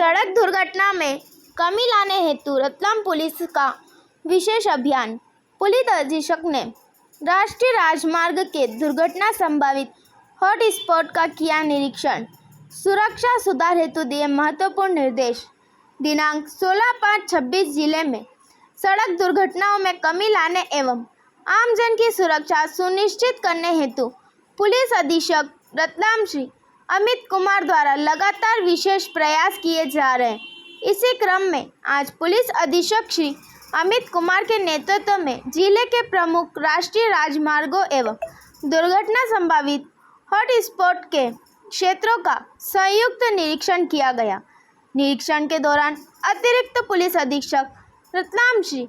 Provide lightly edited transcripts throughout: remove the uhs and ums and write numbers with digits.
सड़क दुर्घटना में कमी लाने हेतु रतलाम पुलिस का विशेष अभियान। पुलिस अधीक्षक ने राष्ट्रीय राजमार्ग के दुर्घटना संभावित हॉट स्पॉट का किया निरीक्षण। सुरक्षा सुधार हेतु दिए महत्वपूर्ण निर्देश। दिनांक 16/5/26 जिले में सड़क दुर्घटनाओं में कमी लाने एवं आमजन की सुरक्षा सुनिश्चित करने हेतु पुलिस अधीक्षक रतलाम श्री अमित कुमार द्वारा लगातार विशेष प्रयास किए जा रहे हैं। इसी क्रम में आज पुलिस अधीक्षक श्री अमित कुमार के नेतृत्व में जिले के प्रमुख राष्ट्रीय राजमार्गों एवं दुर्घटना संभावित हॉट स्पॉट के क्षेत्रों का संयुक्त निरीक्षण किया गया। निरीक्षण के दौरान अतिरिक्त पुलिस अधीक्षक रतलाम श्री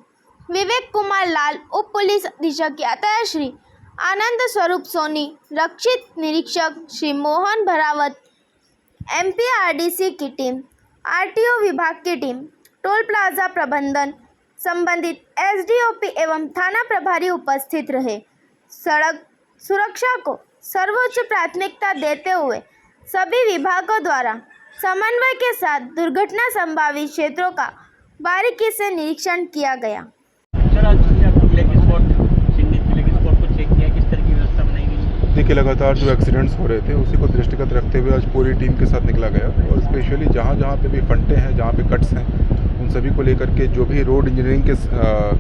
विवेक कुमार लाल, उप पुलिस अधीक्षक यातायात श्री आनंद स्वरूप सोनी, रक्षित निरीक्षक श्री मोहन भरावत, एमपीआरडीसी की टीम, आरटीओ विभाग की टीम, टोल प्लाजा प्रबंधन संबंधित एसडीओपी एवं थाना प्रभारी उपस्थित रहे। सड़क सुरक्षा को सर्वोच्च प्राथमिकता देते हुए सभी विभागों द्वारा समन्वय के साथ दुर्घटना संभावित क्षेत्रों का बारीकी से निरीक्षण किया गया। देखिए, लगातार जो एक्सीडेंट्स हो रहे थे उसी को दृष्टिगत रखते हुए आज पूरी टीम के साथ निकला गया और स्पेशली जहाँ जहाँ पे भी फंटे हैं, जहाँ पे कट्स हैं, उन सभी को लेकर के जो भी रोड इंजीनियरिंग के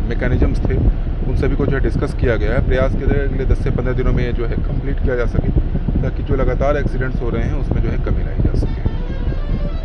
मैकेनिज्म्स थे उन सभी को जो है डिस्कस किया गया है। प्रयास किया जाएगा अगले 10 से 15 दिनों में ये जो है कंप्लीट किया जा सके ताकि जो लगातार एक्सीडेंट्स हो रहे हैं उसमें जो है कमी लाई जा सके।